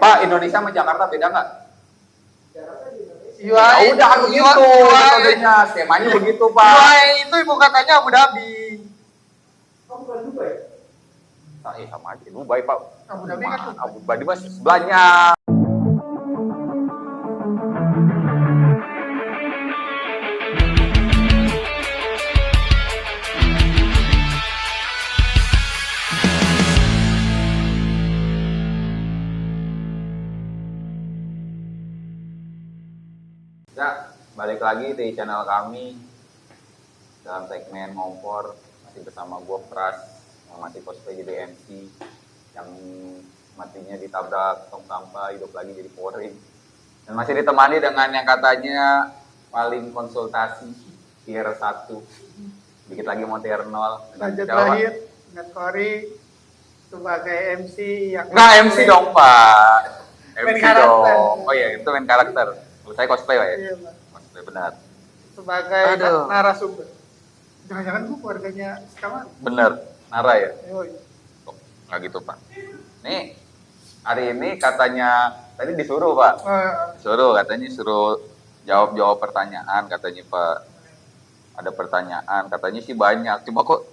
Pak, Indonesia sama Jakarta beda nggak? UI, Ya udah kan begitu metodenya, skemanya begitu Pak. UI itu ibu katanya Abu Dhabi. Sama aja, Dubai Pak. Abu Dhabi kan tuh. Abu Dhabi masih sebelahnya. Ya, balik lagi di channel kami dalam segmen Ngompor, masih bersama gue Pras yang masih cosplay jadi MC, yang matinya ditabrak tong sampah hidup lagi jadi Polri, dan masih ditemani dengan yang katanya paling konsultasi tier 1, dikit lagi mau tier 0. Lanjut terakhir, Ngatkori sebagai MC yang Nggak MC dong Pak, Main MC karakter. dong. Oh iya, itu main karakter. Saya cosplay Pak ya? Iya, Pak. Cosplay benar. Sebagai Aduh. narasumber. Jangan-jangan gue keluarganya sekawan. Bener, Nara ya? Yoi. Oh, nggak gitu Pak. Nih, hari ini katanya, tadi disuruh Pak. Katanya suruh jawab pertanyaan katanya Pak. Ada pertanyaan, katanya sih banyak. Cuma kok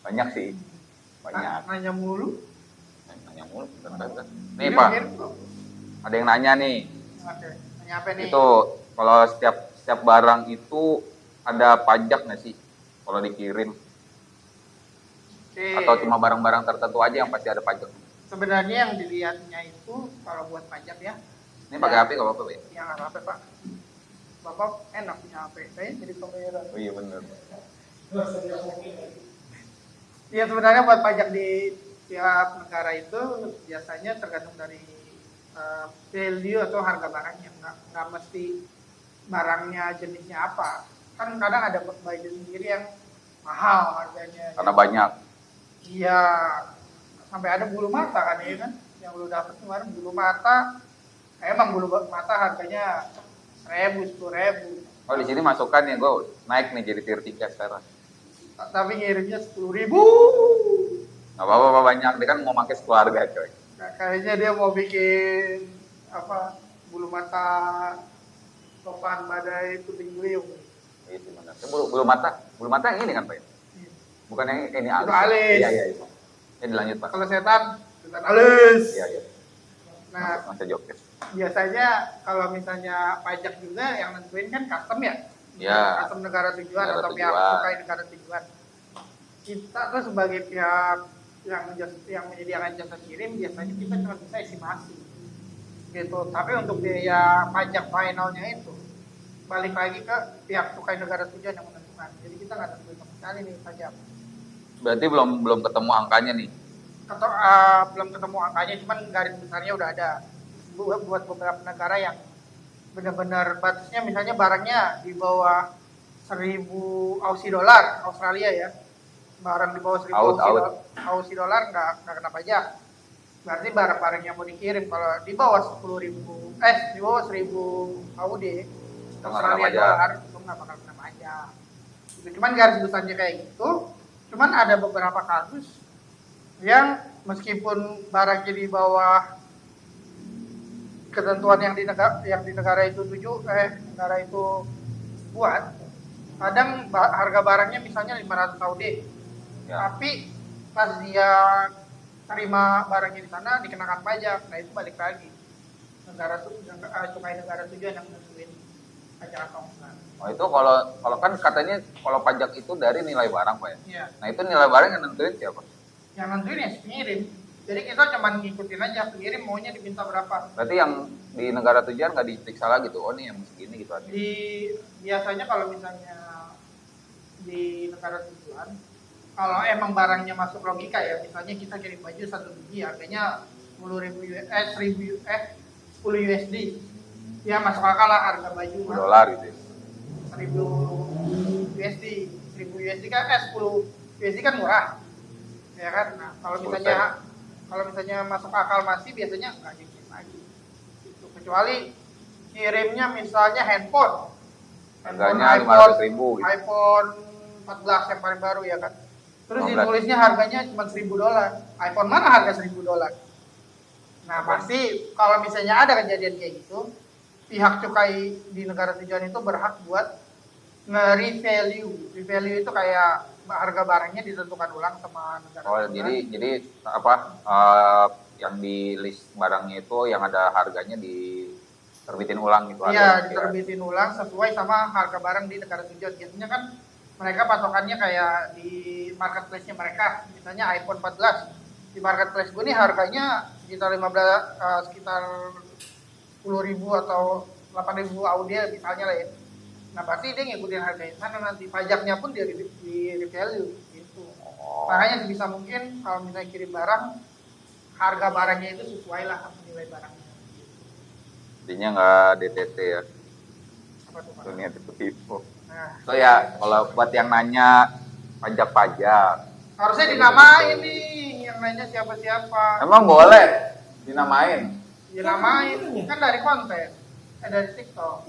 banyak sih. Banyak. Nanya mulu. Nanya mulu, bentar. Nih Pak, ada yang nanya nih. Oke, nanya apa nih? Itu kalau setiap barang itu ada pajak nggak sih kalau dikirim? Oke. Atau cuma barang-barang tertentu aja yang pasti ada pajak? Sebenarnya yang dilihatnya itu kalau buat pajak ya. Ini pakai HP nggak apa-apa ya? Yang nggak apa Pak. Bapak enak punya HP. Saya jadi kamera. Oh iya bener. Ya sebenarnya buat pajak di tiap negara itu biasanya tergantung dari value atau harga barangnya, nggak mesti barangnya jenisnya apa. Kan kadang ada baju sendiri yang mahal harganya. Karena banyak. Iya, sampai ada bulu mata kan ya kan, yang lu dapet kemarin bulu mata. Emang bulu mata harganya 1.000, 10.000. Oh di sini masukan ya, gue naik nih jadi tier 3 sekarang. Tapi ngirimnya 10.000. Nggak apa-apa Pak, banyak, dia kan mau pakai keluarga coy. Nah, kayaknya dia mau bikin apa bulu mata topan badai puting beliung. Iya sih benar. Bulu mata yang ini kan Pak? Bukan yang ini Itu alis. Iya. Ini dilanjut Pak. Kalau setan alis. Iya. Nah, Masa jokes. biasanya kalau misalnya pajak juga yang nentuin kan custom ya. Iya. Custom negara tujuan Negara atau pihak tujuan. cukai negara tujuan. Kita tuh sebagai pihak yang menyediakan jasa kirim biasanya kita cuma bisa estimasi gitu. Tapi untuk biaya pajak finalnya itu balik lagi ke pihak cukai negara tujuan yang menentukan. Jadi kita nggak tentuin sama sekali nih pajak. Berarti belum ketemu angkanya nih. Atau belum ketemu angkanya, cuman garis besarnya udah ada buat beberapa negara yang benar-benar batasnya, misalnya barangnya di bawah 1.000 Aussie dollar Australia ya, barang di bawah 1.000 Aussie dollar nggak kena pajak. Berarti barang-barang yang mau dikirim kalau di bawah 1.000 AUD Australia dollar itu nggak bakal kena pajak. Cuman garis besarnya kayak gitu. Cuman ada beberapa kasus yang meskipun barangnya di bawah ketentuan yang di negara itu negara itu buat, kadang harga barangnya misalnya 500 AUD, Ya. tapi pas dia terima barangnya di sana dikenakan pajak. Nah itu balik lagi cukai negara tujuan yang nentuin pajak atau enggak. Oh itu kalau kan katanya kalau pajak itu dari nilai barang Pak ya? Iya. Nah itu nilai barang yang nentuin siapa? Yang nentuin ya pengirim. Jadi kita cuma ngikutin aja pengirim maunya diminta berapa. Berarti yang di negara tujuan nggak diperiksa lagi tuh, oh nih yang segini gitu aja. Biasanya kalau misalnya di negara tujuan, kalau emang barangnya masuk logika ya, misalnya kita kirim baju 1 biji harganya 10 USD. Ya masuk akal lah harga baju $10 gitu ya. 1.000 USD. 1.000 USD kan 10 USD kan murah. Ya kan? Nah, kalau misalnya masuk akal masih biasanya nggak dikirim lagi. Gitu. Kecuali kirimnya misalnya handphone Harganya 500.000 gitu. iPhone 14 yang paling baru ya kan. Terus 15. ditulisnya harganya cuma $1.000. iPhone mana harga $1.000? Nah, pasti kalau misalnya ada kejadian kayak gitu, pihak cukai di negara tujuan itu berhak buat nge-revalue. Revalue itu kayak harga barangnya ditentukan ulang sama negara Oh, tujuan. jadi apa yang di list barangnya itu yang ada harganya diterbitin ulang gitu Iya, ada. diterbitin ulang sesuai sama harga barang di negara tujuan. Biasanya kan mereka patokannya kayak di marketplace-nya mereka, misalnya iPhone 14. Di marketplace gue nih harganya sekitar 10.000 atau 8.000 audio misalnya lah ya. Nah, pasti dia ngikutin harga yang sana, nanti pajaknya pun dia di revalue gitu. Oh. Makanya sebisa mungkin kalau misalnya kirim barang, harga barangnya itu sesuai lah sama nilai barangnya. Jadinya nggak DTT ya. Apa tuh, Pak? Dunia tipu-tipu. Nah, So ya, kalau buat yang nanya pajak-pajak, harusnya dinamain nih, yang nanya siapa-siapa. emang boleh dinamain? Dinamain, kan dari konten, dari TikTok.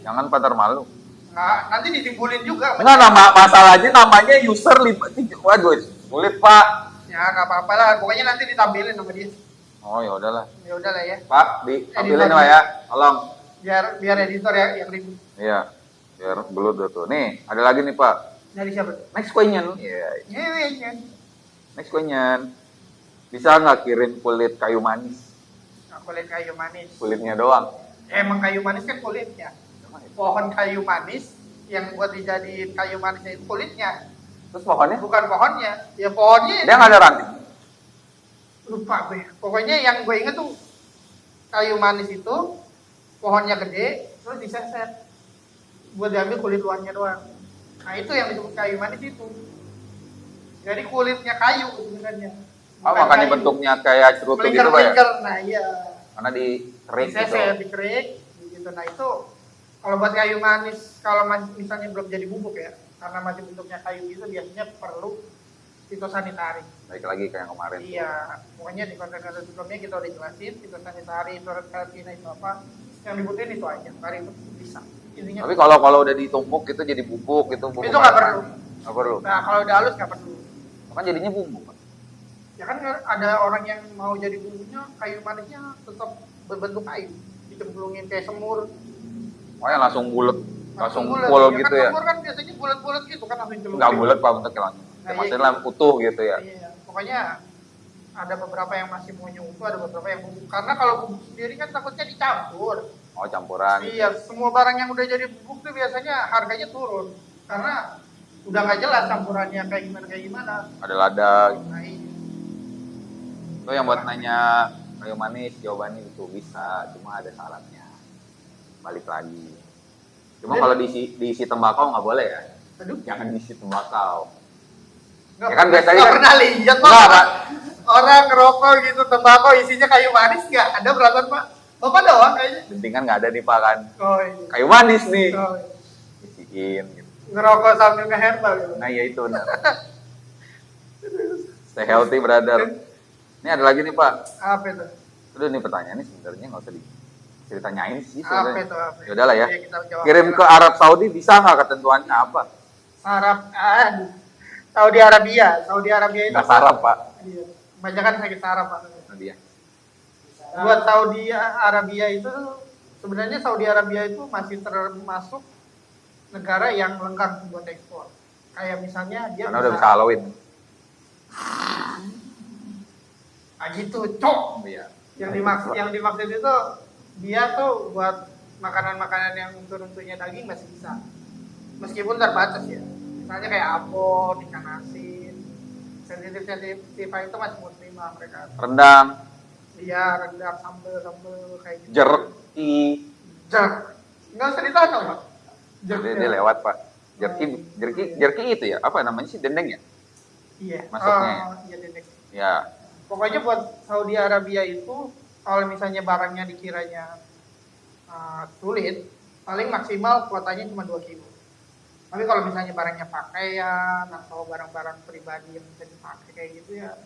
Jangan pada malu. Nah, nanti ditimbulin juga. Enggak, masalahnya namanya user waduh, sulit Pak. Ya, nggak apa-apa lah, pokoknya nanti ditampilin sama dia. Oh ya udahlah. Ya udahlah ya, Pak, ditampilin lah ya, tolong. biar editor ya yang ribut. Iya, biar belut tuh. Nih, ada lagi nih Pak. Dari siapa tuh? Next question. Iya. Iya. Next question. Bisa nggak kirim kulit kayu manis? Nah, kulit kayu manis. Kulitnya doang. Emang kayu manis kan kulitnya. Pohon kayu manis yang buat dijadiin kayu manisnya itu kulitnya, Terus pohonnya? bukan pohonnya. Ya pohonnya. Dia nggak ada ranting. Lupa gue. Pokoknya yang gue inget tuh kayu manis itu pohonnya gede, terus diseset buat diambil kulit luarnya doang. Nah itu yang disebut kayu manis itu. Jadi kulitnya kayu sebenarnya. Oh, Bukan makanya kayu. bentuknya kayak cerutu gitu Pak ya? Melingkar-melingkar. Nah iya. Karena di kerik gitu. Diseset, dikerik, gitu. Nah itu kalau buat kayu manis, kalau misalnya belum jadi bubuk ya, karena masih bentuknya kayu gitu, biasanya perlu fitosanitari. Baik lagi kayak yang kemarin. Iya, pokoknya di konten-konten sebelumnya kita udah jelasin fitosanitari, surat karantina itu apa. Yang dibutuhin itu aja, nggak ribet, bisa. Intinya Tapi kalau udah ditumpuk itu jadi bubuk gitu. Bubuk itu nggak perlu. Nggak perlu. Nah kalau udah halus nggak perlu. Kan jadinya bubuk. Ya kan ada orang yang mau jadi bumbunya, kayu manisnya tetap berbentuk kayu, dicemplungin kayak semur. Oh yang langsung bulat, langsung bulat. full Ya gitu kan ya? semur kan biasanya bulat-bulat gitu kan langsung celupin. Nggak bulat Pak bentuknya langsung. Nah, Maksudnya iya, lah utuh gitu ya? Iya, pokoknya ada beberapa yang masih maunya utuh, ada beberapa yang bubuk. Karena kalau bubuk sendiri kan takutnya dicampur. Oh campuran. Iya, semua barang yang udah jadi bubuk tuh biasanya harganya turun. Karena udah nggak jelas campurannya kayak gimana. Ada lada. Nah, iya. Itu yang buat nanya kayu manis, jawabannya itu bisa, cuma ada syaratnya. Balik lagi. Cuma kalau diisi tembakau nggak boleh ya? Aduh, Jangan diisi tembakau. nggak Ya kan biasanya nggak kan- pernah lihat Pak. Nggak, Pak. Orang ngerokok gitu tembakau isinya kayu manis nggak ada perasaan Pak. Bapak doang kayaknya. Penting kan nggak ada nih Pak kan. Oh iya. Kayu manis nih. Oh, iya. Isiin gitu. Ngerokok sambil ngeherbal gitu. Nah ya itu benar. Stay healthy brother. Ini ada lagi nih Pak. Apa itu? Udah nih pertanyaannya sebenarnya nggak usah ditanyain sih Apa sebenarnya. itu? Apa itu? Ya udahlah ya. Iya, kita jawab. Kirim ke Arab Saudi bisa nggak ketentuannya apa? Saudi Arabia. Saudi Arabia itu Nggak sarap Pak. Iya. Kebanyakan sakit saraf Pak. Nah, dia. Buat Saudi Arabia itu sebenarnya Saudi Arabia itu masih termasuk negara yang lengkap buat ekspor. Kayak misalnya dia Karena udah bisa Halloween. gitu, cok. Iya. Yang dimaksud itu dia tuh buat makanan-makanan yang unsur-unsurnya daging masih bisa. Meskipun terbatas ya. Misalnya kayak abon, ikan asin, sensitif itu masih mau terima mereka. Rendang, Iya, rendang, sambel kayak gitu. jerky. Nggak usah ditanya Pak. Dia lewat Pak. Jerky itu ya? Apa namanya sih? Dendeng ya? Iya. Masuknya. Iya, dendeng. Ya. Pokoknya buat Saudi Arabia itu kalau misalnya barangnya dikiranya sulit, paling maksimal kuotanya cuma 2 kilo. Tapi kalau misalnya barangnya pakaian atau barang-barang pribadi yang bisa dipakai kayak gitu ya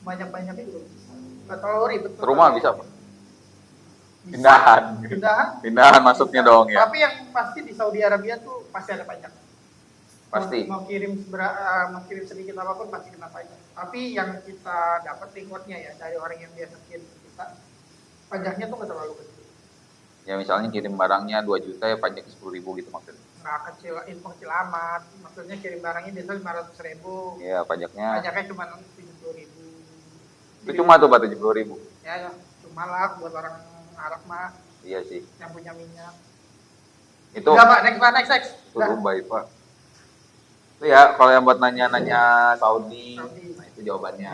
banyak-banyaknya juga bisa. Nggak terlalu ribet. Rumah bisa Pak? Bisa. Pindahan. Pindahan. Pindahan masuknya dong ya? Tapi yang pasti di Saudi Arabia tuh pasti ada pajak. Pasti. Mau kirim sedikit apapun pasti kena pajak. Tapi yang kita dapat rewardnya ya dari orang yang biasa kirim. juta, pajaknya tuh nggak terlalu kecil. Ya misalnya kirim barangnya 2 juta ya pajaknya 10.000 gitu maksudnya. Nggak kecil, itu kecil amat. Maksudnya kirim barangnya biasanya 500.000, Iya pajaknya. pajaknya cuma 70.000. Itu cuma tuh 70.000. Ya, cuma lah buat orang Arab mah Iya sih. yang punya minyak. Itu Enggak Pak, next. itu Dubai Pak. Itu ya kalau yang buat nanya-nanya Saudi, Saudi. nah itu jawabannya.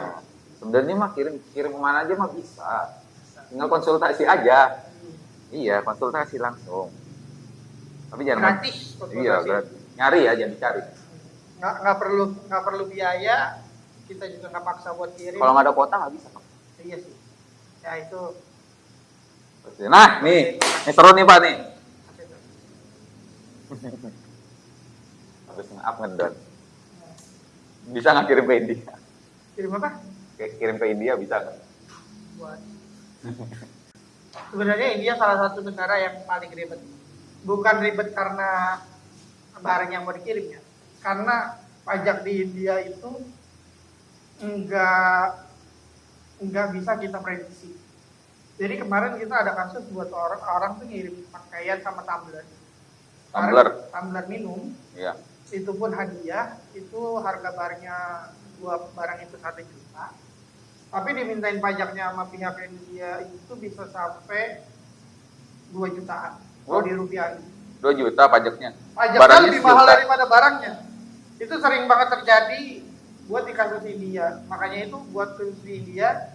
Sebenarnya mah kirim kemana aja mah bisa. Tinggal konsultasi aja. Iya, konsultasi langsung. Tapi jangan Gratis iya, konsultasi. gratis. Nyari ya, jangan dicari. Nggak perlu biaya, kita juga nggak paksa buat kirim. Kalau nggak ada kuota nggak bisa Pak. Iya sih. Ya itu. Nah, nih seru nih Pak nih. Habis nge-up ngedon. Bisa nggak kirim ke India? Kirim apa? Kirim ke India bisa nggak? Buat. Sebenarnya India salah satu negara yang paling ribet. Bukan ribet karena barang yang mau dikirim ya. Karena pajak di India itu nggak bisa kita prediksi. Jadi kemarin kita ada kasus buat orang tuh ngirim pakaian sama tumbler. Tumbler minum. Iya. Itu pun hadiah, itu harga barangnya barang itu 1 juta. Tapi dimintain pajaknya sama pihak India itu bisa sampai 2 jutaan. Kalau di rupiah. 2 juta pajaknya. Pajaknya Barangnya lebih mahal sejuta. daripada barangnya. Itu sering banget terjadi buat di kasus India. Makanya itu buat kasus di India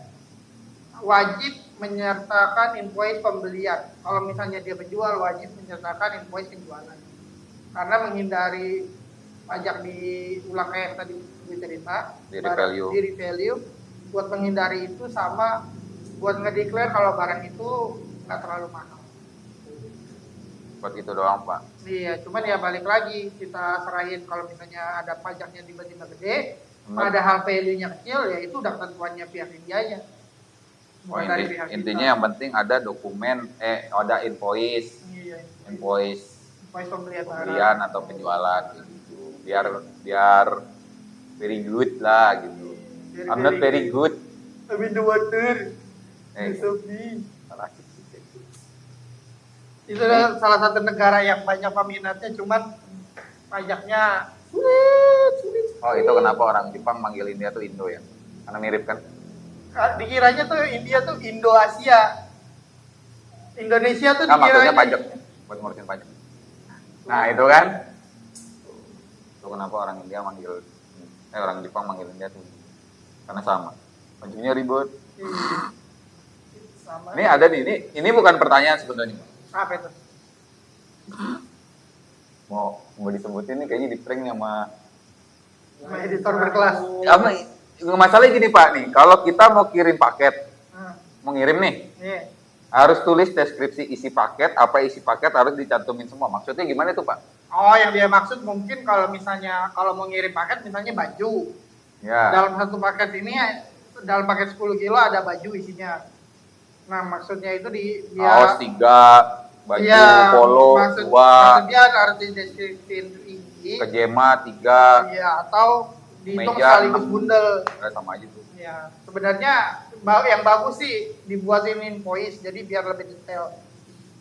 wajib menyertakan invoice pembelian. Kalau misalnya dia penjual wajib menyertakan invoice penjualan. Karena menghindari pajak diulang kayak yang tadi dicerita, Di revalue, buat menghindari itu sama buat ngedeklar kalau barang itu nggak terlalu mahal. Buat itu doang Pak. Iya, cuman ya balik lagi kita serahin kalau misalnya ada pajaknya tiba-tiba gede, padahal value-nya kecil, ya itu udah ketentuannya pihak Indianya. Bukan dari pihak kita. Intinya yang penting ada dokumen, ada invoice, Iya, invoice pembelian atau penjualan gitu. Biar very good lah gitu. I'm not very good. I'm in the water. Salah. Itu salah satu negara yang banyak peminatnya, cuman pajaknya sulit. Oh itu kenapa orang Jepang manggil India tuh Indo ya? Karena mirip kan? Dikiranya tuh India tuh Indo-Asia. Indonesia tuh Kan maksudnya dikiranya pajak, buat ngurusin pajak. Nah itu kan? Itu kenapa orang India orang Jepang manggil India tuh? Karena sama. Pajaknya ribet. Sama. Ini ada nih, ini bukan pertanyaan sebenarnya. Apa itu? Mau disebutin nih kayaknya di prank sama Editor berkelas. masalahnya gini Pak nih, kalau kita mau kirim paket, mau ngirim nih, Iya. harus tulis deskripsi isi paket, apa isi paket harus dicantumin semua. Maksudnya gimana tuh Pak? Oh, yang dia maksud mungkin kalau mau ngirim paket misalnya baju. Ya. Dalam satu paket ini, dalam paket 10 kilo ada baju isinya. Nah, maksudnya itu Kaos 3, baju polo 2, maksudnya harus dideskripsiin tinggi. kejema 3, Iya, atau dihitung meja sekaligus 6. bundel. Sama aja tuh. Ya, sebenarnya yang bagus sih dibuatin invoice jadi biar lebih detail.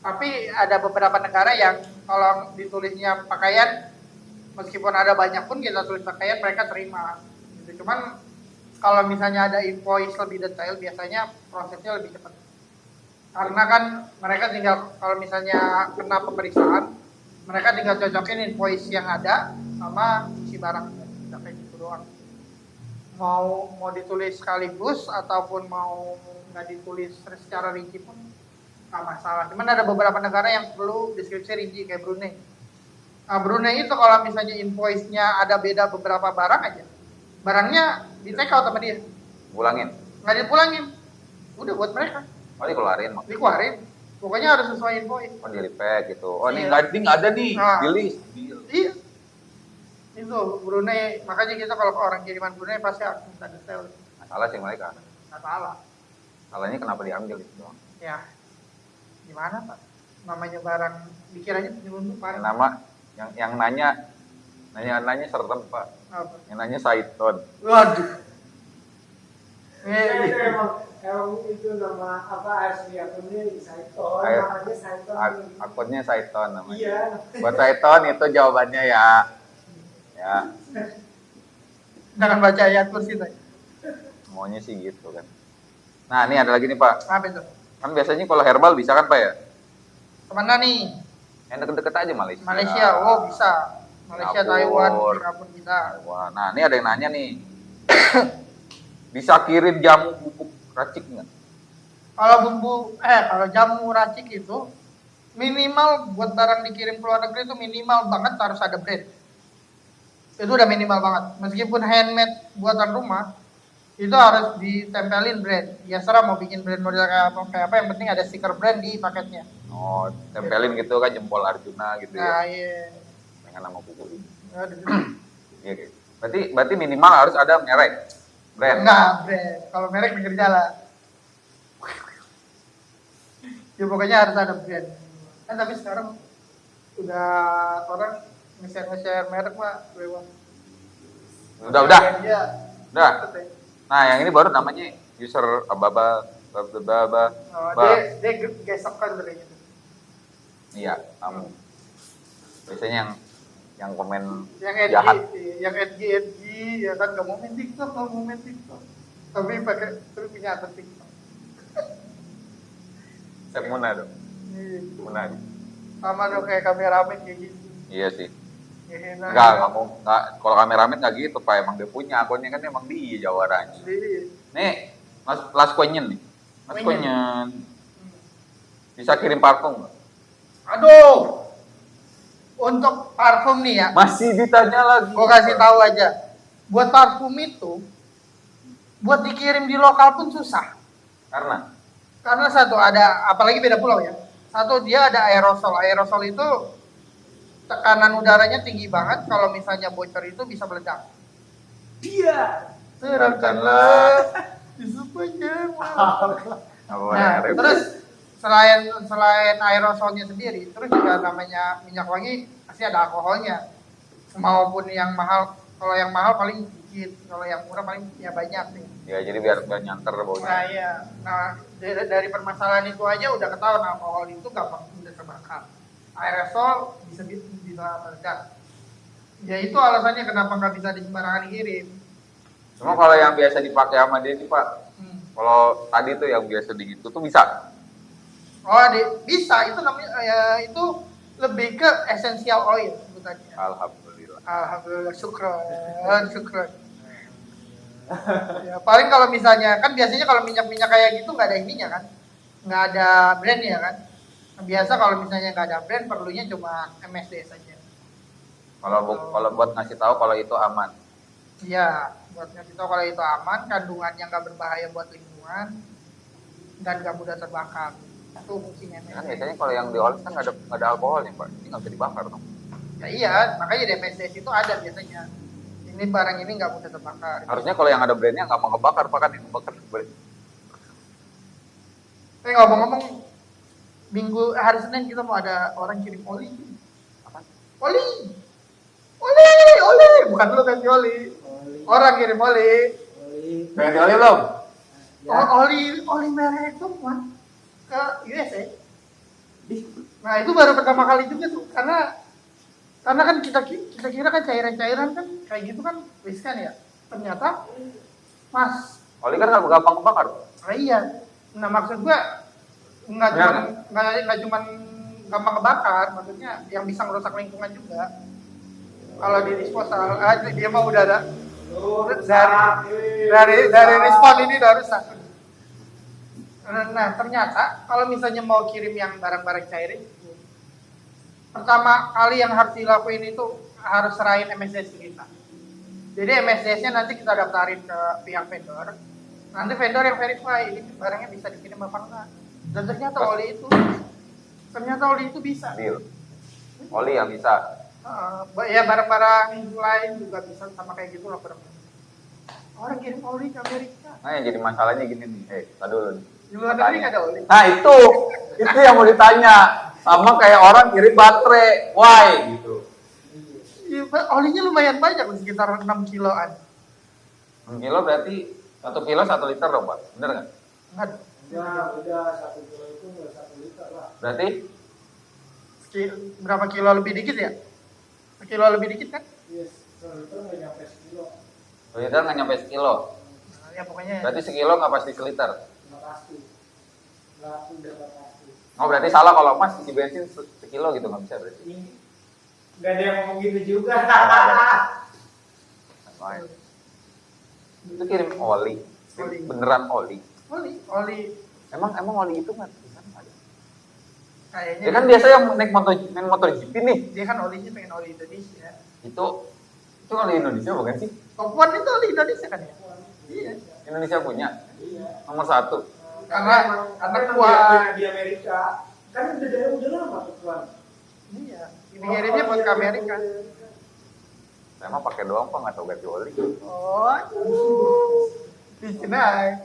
Tapi ada beberapa negara yang kalau ditulisnya pakaian, meskipun ada banyak pun kita tulis pakaian mereka terima. Gitu. Cuman kalau misalnya ada invoice lebih detail biasanya prosesnya lebih cepat. Karena kan mereka tinggal kalau misalnya kena pemeriksaan, mereka tinggal cocokin invoice yang ada sama isi barangnya. Udah kayak gitu doang. Mau ditulis sekaligus ataupun mau nggak ditulis secara rinci pun nggak masalah. Cuman ada beberapa negara yang perlu deskripsi rinci kayak Brunei. Nah, Brunei itu kalau misalnya invoice-nya ada beda beberapa barang aja, barangnya di take out sama dia. Pulangin. Nggak dipulangin. Udah buat mereka. Oh dikeluarin maksudnya. Dikeluarin. Pokoknya harus sesuai invoice. Oh di repack gitu. Oh ini Iya. nggak ada nih, Nah. di list. Iya. Itu Brunei, makanya kita kalau ke orang kiriman Brunei pasti harus minta detail. Masalah sih mereka. Nggak salah. Salahnya kenapa diambil itu doang. Ya, gimana Pak? Namanya barang dikiranya penyelundup Pak. Nama yang nanya serem Pak. Apa? Yang nanya Saiton. Waduh. Itu emang itu nama apa asli akunnya Saiton, namanya Saiton. Akunnya Saiton namanya. Iya. Buat Saiton itu jawabannya ya. Ya, Jangan baca ayat kursi tadi. maunya sih gitu kan. Nah, ini ada lagi nih Pak. Apa itu? Kan biasanya kalau herbal bisa kan Pak ya? Kemana nih? Yang deket-deket aja Malaysia. Malaysia, oh bisa. Malaysia, Singapura. Taiwan, Singapura bisa. Wah, nah ini ada yang nanya nih. Bisa kirim jamu bubuk racik nggak? Kalau jamu racik itu minimal buat barang dikirim ke luar negeri itu minimal banget harus ada brand. Itu udah minimal banget. Meskipun handmade buatan rumah, itu harus ditempelin brand. Ya serah mau bikin brand model kayak apa, yang penting ada stiker brand di paketnya. Oh, tempelin gitu kan jempol Arjuna gitu Nah, ya. iya. Dengan nama buku ini. Aduh. Iya, gitu. Berarti minimal harus ada merek. Brand. Enggak, brand. Kalau merek pinggir jalan. Ya pokoknya harus ada brand. Kan tapi sekarang udah orang nge-share merek mah lewat. Udah. Iya. Udah. Nah, yang ini baru namanya user ababa. Oh, dia gesok kan brandnya. Iya, biasanya yang komen Yang jahat. edgy ya kan nggak mau main TikTok, tapi terus punya akun TikTok. Muna dong. Iya. Muna. Sama dong kayak kameramen kayak gitu. Iya sih. Ngehin Enggak aja. mau. Enggak, kalau kameramen enggak gitu, Pak. Emang dia punya akunnya kan emang dia jawabannya. Iya. Nih, last question nih. Last Question. question. Bisa kirim parfum nggak? Aduh, untuk parfum nih ya, Masih ditanya lagi. gue kasih tahu aja. Buat parfum itu, buat dikirim di lokal pun susah. Karena satu ada, apalagi beda pulau ya. Satu dia ada aerosol. Aerosol itu tekanan udaranya tinggi banget. Kalau misalnya bocor itu bisa meledak. Dia. Terangkanlah di sepanjang malam. Nah, terus selain aerosolnya sendiri, terus juga namanya minyak wangi pasti ada alkoholnya. Maupun yang mahal, kalau yang mahal paling dikit, kalau yang murah paling ya banyak nih. Ya, jadi biar nyanter baunya. Nah iya, nah dari permasalahan itu aja udah ketahuan alkohol itu gampang mudah terbakar. Aerosol bisa meledak. Ya itu alasannya kenapa nggak bisa di sembarangan dikirim. Cuma kalau yang biasa dipakai sama dia nih, Pak. Kalau tadi tuh yang biasa digitu tuh bisa. Oh, bisa. Itu namanya itu lebih ke essential oil sebutannya. Alhamdulillah. Alhamdulillah, syukron. Ya, paling kalau misalnya kan biasanya kalau minyak-minyak kayak gitu nggak ada ininya kan, nggak ada brandnya kan. Biasa kalau misalnya nggak ada brand, perlunya cuma MSD saja. Kalau buat ngasih tahu kalau itu aman. Iya, buat ngasih tahu kalau itu aman, kandungannya nggak berbahaya buat lingkungan dan nggak mudah terbakar. Itu fungsinya MSD. Kan biasanya kalau yang dioles kan nggak ada alkoholnya, Pak. Ini nggak bisa dibakar dong. Ya iya, makanya di MSD itu ada biasanya. Ini barang ini nggak mudah terbakar. Harusnya kalau yang ada brandnya nggak mau ngebakar, Pak, kan yang ngebakar brand. Ngomong-ngomong, hari Senin kita mau ada orang kirim oli. Apa? Oli, bukan lu kasih oli. Orang kirim oli. Pengen dioli belum? Oh, oli merek itu man ke USA. Nah itu baru pertama kali juga tuh, karena kan kita kira kan cairan-cairan kan kayak gitu kan riskan ya. Ternyata mas. Oli kan nggak gampang kebakar. Iya. Nah maksud gua nggak cuma gampang kebakar, maksudnya yang bisa merusak lingkungan juga. Kalau di disposal, dia mah udah ada dari respon ini udah rusak. Nah ternyata kalau misalnya mau kirim yang barang-barang cair itu, pertama kali yang harus dilakuin itu harus serahin MSDS kita. Jadi MSDS-nya nanti kita daftarin ke pihak vendor. Nanti vendor yang verify ini barangnya bisa dikirim apa enggak. Dan ternyata oli itu bisa. Deal. Oli yang bisa. Ya barang-barang lain juga bisa sama kayak gitu loh barang-barang. Orang kirim oli ke Amerika. Nah yang jadi masalahnya gini nih. Tadi dulu nih. Di luar negeri nggak ada oli. Nah itu yang mau ditanya. Sama kayak orang kirim baterai, why gitu. Iya, olinya lumayan banyak, sekitar 6 kiloan. 6 kilo berarti 1 kilo 1 liter dong Pak, bener nggak? Enggak. Enggak, udah 1 kilo itu udah 1 liter lah. Berarti Berapa kilo lebih dikit ya? Sekilo lebih dikit kan? Yes, 1 liter nggak nyampe sekilo. 1 liter nggak nyampe sekilo. Nah, ya pokoknya Berarti sekilo nggak pasti seliter. Nggak pasti. Udah nggak pasti. Oh berarti salah kalau Mas isi bensin sekilo gitu nggak bisa berarti. Ini nggak ada yang ngomong gitu juga. Main. Itu kirim oli. Oli. Beneran oli. oli Emang oli itu nggak bisa ada. kayaknya Ya kan biasa yang naik motor GP nih. dia kan olinya pengen oli Indonesia. Itu oli Indonesia bukan sih? Top One itu oli Indonesia kan ya? Iya. Indonesia punya Iya. nomor 1. Karena Karena kuat. di Amerika kan udah lama tuh Tuan. Iya. Ini ngirimnya buat ke Amerika. Saya mah pakai doang Pak, nggak tahu ganti oli. Oh, bikin aja.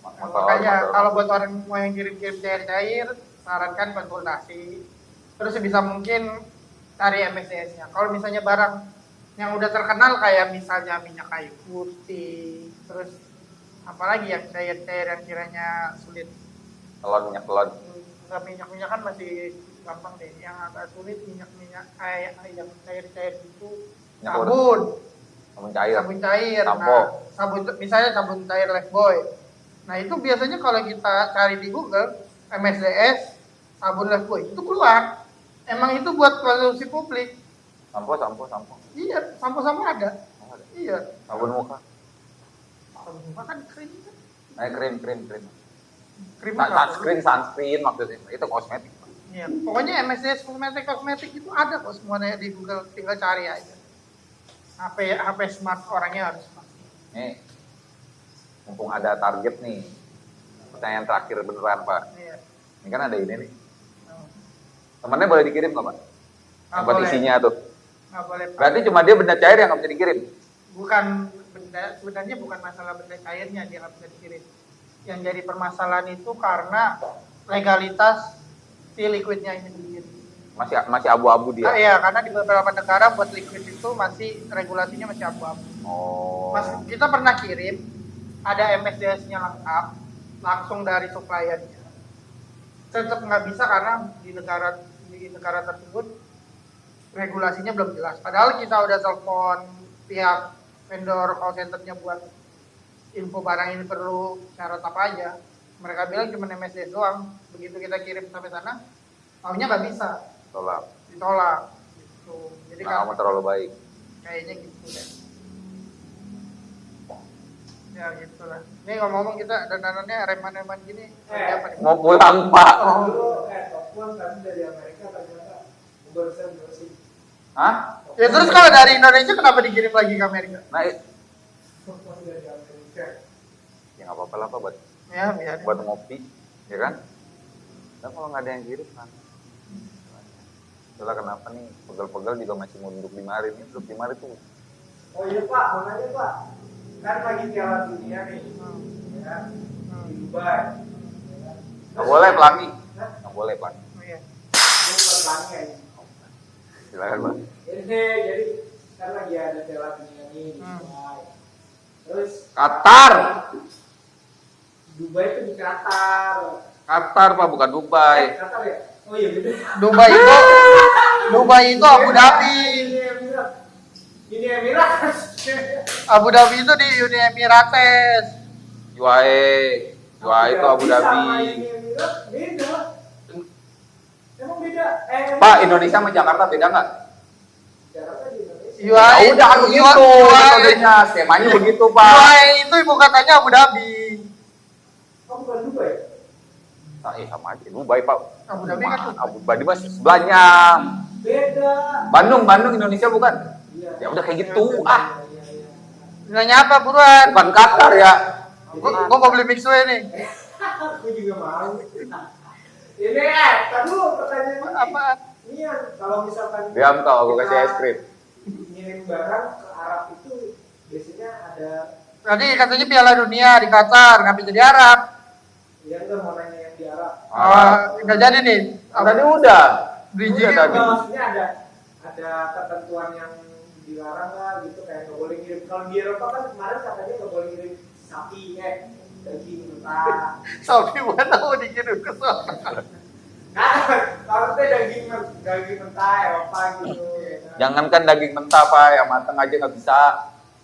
Motor- Makanya motor- kalau buat orang mau yang kirim-kirim cair-cair, sarankan konsultasi. Terus sebisa mungkin cari MSDS-nya. Kalau misalnya barang yang udah terkenal kayak misalnya minyak kayu putih, terus apalagi yang cair-cair yang kiranya sulit. minyak telon. Enggak, minyak-minyak kan masih gampang deh. Yang agak sulit minyak-minyak yang cair-cair itu Minyak sabun cair. cair. Sampo. Nah, misalnya sabun cair Lifebuoy. Nah, itu biasanya kalau kita cari di Google MSDS sabun Lifebuoy itu keluar. Emang itu buat konsumsi publik. Sampo. Iya, sampo-sampo ada. Oh, ada. Iya. Sabun muka. Sabun muka kan krim kan. Krim. Krim Sunscreen maksudnya. Itu kosmetik. Pak. Iya. Pokoknya MSDS kosmetik itu ada kok semuanya di Google, tinggal cari aja. HP smart orangnya harus smart. Nih, mumpung ada target nih. Pertanyaan terakhir beneran Pak. Iya. Ini kan ada ini nih. Oh. Temennya boleh dikirim nggak Pak? Nggak Buat boleh. isinya tuh. Nggak boleh. Pak. Berarti cuma dia benda cair yang nggak bisa dikirim. Bukan benda, sebenarnya bukan masalah benda cairnya dia nggak bisa dikirim. Yang jadi permasalahan itu karena legalitas si liquidnya ini sendiri. Masih abu-abu dia. Iya, karena di beberapa negara buat liquid itu masih regulasinya masih abu-abu. Oh. Kita pernah kirim, ada MSDS-nya lengkap, langsung dari suppliernya. Tetap nggak bisa karena di negara tersebut regulasinya belum jelas. Padahal kita udah telepon pihak vendor call center-nya buat info barang ini perlu syarat apa aja. Mereka bilang cuma MSDS doang. Begitu kita kirim sampai sana, taunya nggak bisa, ditolak. Gitu. Jadi Nah, kamu terlalu baik. kayaknya gitu deh. Ya gitulah. Ini ngomong-ngomong kita dandanannya reman-reman gini. Apa nih? Mau pulang Pak. Dulu Topwan kan dari Amerika ternyata bersih. Hah? Ya terus kalau dari Indonesia kenapa dikirim lagi ke Amerika? Nah, Topwan dari Amerika. ya nggak apa-apa lah Pak Ya biar. buat ngopi, ya kan? Dan kalau nggak ada yang kirim kan? Itulah kenapa nih pegel-pegel juga masih mau duduk 5 hari ini, duduk 5 hari tuh. Oh iya Pak, makanya Pak, kan lagi Piala Dunia nih, ya, di Dubai. Nggak boleh pelangi, Hah? nggak boleh Pak. Oh, iya. Ini bukan pelangi ya ini. Silakan Pak. Jadi kan lagi ada Piala Dunia nih di Dubai. Terus Qatar, Dubai itu di Qatar. Qatar Pak bukan Dubai. Qatar ya? Oh iya bener. Dubai itu Abu Dhabi. Ini Emirat. Abu Dhabi itu di Uni Emirates. UAE itu Abu Dhabi. Sama ini Emirat beda. Emang beda? Pak, Indonesia sama Jakarta beda nggak? Jakarta di Indonesia. UAE Ya udah kan begitu, metodenya, skemanya begitu Pak. UAE itu ibu katanya Abu Dhabi. Oh bukan Dubai? Nah, sama aja Dubai Pak. Abu Dhabi kan Dubai. Abu Dhabi masih sebelahnya. Beda. Bandung Indonesia bukan? Iya. Ya udah kayak gitu ah. Nanya apa buruan? Bukan Qatar ya. Gua mau beli mixway nih. Aku juga mau. Ini tadi pertanyaan Apa? ini yang kalau misalkan Diam kau, aku kasih es krim. ngirim barang ke Arab itu biasanya ada Tadi katanya Piala Dunia di Qatar, nggak bisa di Arab. ya udah mau nanya yang di Arab. Nggak jadi nih. Tadi udah. Biji. Udah tadi. Maksudnya ada ketentuan yang dilarang lah gitu, kayak nggak boleh ngirim. Kalau di Eropa kan kemarin katanya nggak boleh ngirim sapi, daging mentah. Sapi mana mau dikirim ke sana? Nah, maksudnya daging mentah Eropa gitu. Ya, kan? Jangankan daging mentah Pak, yang matang aja nggak bisa.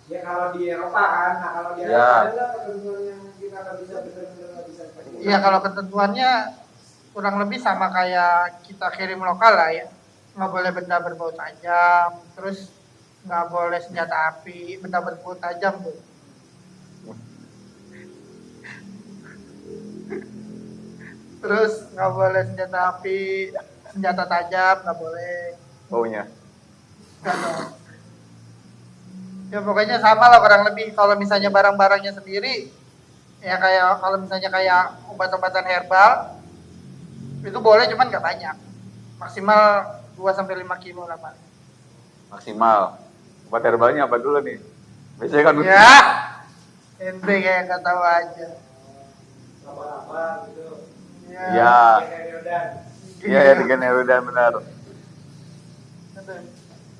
Ya kalau di Eropa kan, nah kalau di Ya. Eropa ada nggak ketentuan yang kita nggak bisa benar-benar nggak bisa pakai? Iya, kalau ketentuannya kurang lebih sama kayak kita kirim lokal lah ya. Nggak boleh benda berbau tajam, terus nggak boleh senjata api, benda berbau tajam tuh. Terus nggak boleh senjata api, senjata tajam nggak boleh. Baunya. Nggak dong. Ya pokoknya sama lah kurang lebih. Kalau misalnya barang-barangnya sendiri, ya kayak kalau misalnya kayak obat-obatan herbal, itu boleh cuman nggak banyak. Maksimal 2-5 kilo lah Pak. Maksimal. Obat herbalnya apa dulu nih? Biasanya kan Ya, ente kayak nggak tahu aja. Apa-apa gitu. Ya. Ya udah. Iya, ya dengan Erudan benar.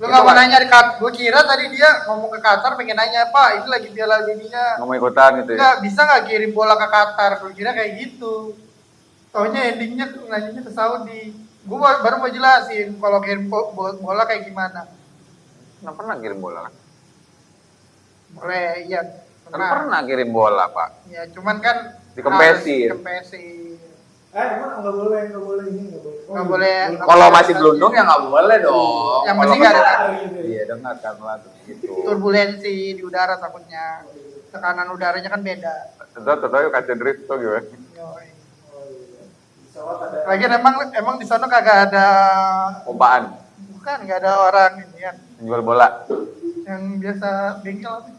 Lu nggak mau nanya di Qatar? Gue kira tadi dia ngomong ke Qatar pengen nanya, Pak, itu lagi Piala Dunia. Nggak mau ikutan gitu ya. Nggak, bisa nggak kirim bola ke Qatar? Gue kira kayak gitu. Taunya endingnya tuh nanyanya ke Saudi. Gue baru mau jelasin kalau kirim bola kayak gimana. Nggak pernah kirim bola kan? Boleh, iya. Kan pernah kirim bola Pak. Ya, cuman kan Dikempesin. harus dikempesin. Emang nggak boleh ini nggak boleh. Nggak boleh. Kalau masih belundung ya nggak boleh dong. Yang Kalau penting nggak ada Iya dengar kan lah gitu. turbulensi di udara takutnya. Tekanan udaranya kan beda. Tentu kaca drift tuh gimana? Yoi. Pesawat ada. Lagian emang di sana kagak ada, Pompaan, bukan nggak ada orang ini ya, jual bola. yang biasa bengkel apa?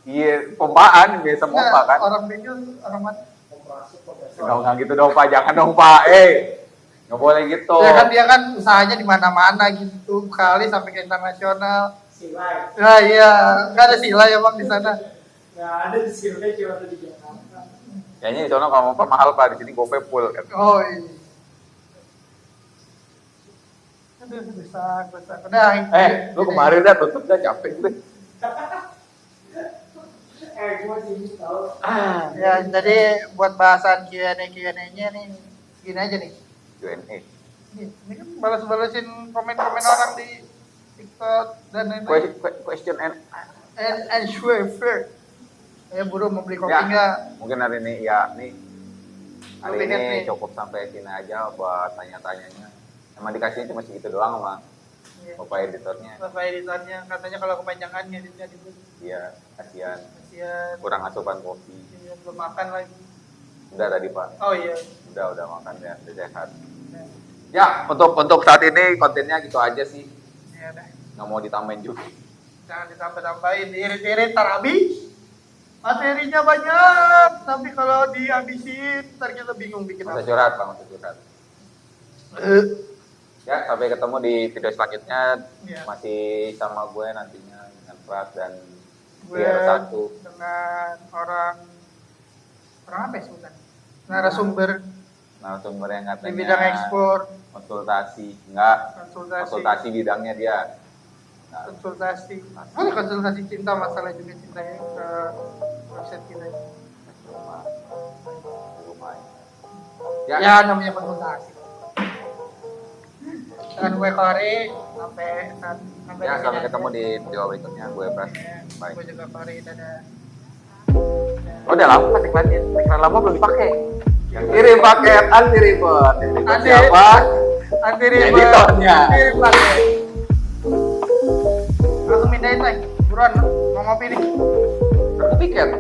Iya, pompaan biasa pompa Nggak, kan. orang bengkel orang mana? Nggak gitu dong Pak, jangan dong Pak. Nggak boleh gitu. Ya kan dia kan usahanya di mana-mana gitu, kali sampai ke internasional. Silai. Nah iya, nggak ada sila ya bang di sana. Nggak ada di Silai, cuma ada di Jakarta. Kayaknya di sana kalau mau mahal Pak, di sini GoPay full kan. Oh iya. Aduh, besar. Udah. Lu kemarin dah tutup dah capek gue. Gue sih tahu. Ya, jadi buat bahasan Q&A-nya nih, gini aja nih. Q&A. Ini kan balas-balasin komen-komen orang di TikTok dan lain-lain. Question and And sure. Saya buru mau beli kopi Ya. nggak? Mungkin hari ini ya nih. Hari Kopi nih. ini cukup sampai sini aja buat tanya-tanyanya. Emang dikasihnya cuma segitu doang sama Iya. Bapak editornya. Bapak editornya katanya kalau kepanjangan ngeditnya dibeli. Iya, kasihan. Kasihan. Kurang asupan kopi. Iya, belum makan lagi. Udah tadi Pak. Oh iya. Udah makan ya, udah sehat. Nah, Ya, untuk saat ini kontennya gitu aja sih. ya udah. Nggak mau ditambahin juga. Jangan ditambah-tambahin, irit-irit ntar habis. Materinya banyak, tapi kalau dihabisin ntar kita bingung bikin Masa apa. curhat Pak, masa curhat. Ya, sampai ketemu di video selanjutnya. Iya. Masih sama gue nantinya dengan Pras dan Gue biar satu. dengan orang apa ya sebutan? Narasumber Narasumber yang di katanya bidang ekspor, konsultasi, enggak konsultasi, konsultasi bidangnya dia. Nah, konsultasi. Boleh konsultasi cinta, masalah juga cinta ya ke website kita. lumayan. Ya, Ya, namanya konsultasi. Dengan gue Kori sampai ya di sampai sini ketemu aja. di video berikutnya. Gue Pras. Ya, Bye. gue juga Kori, dadah. Oh, udah lama iklannya. Iklan lama belum dipakai. Yang kirim paket anti ribet. Anti- Siapa? Anti ribet. Editornya. Anti ribet. Langsung pindahin, Tay. Buruan, mau ngopi nih. Berapa tiket?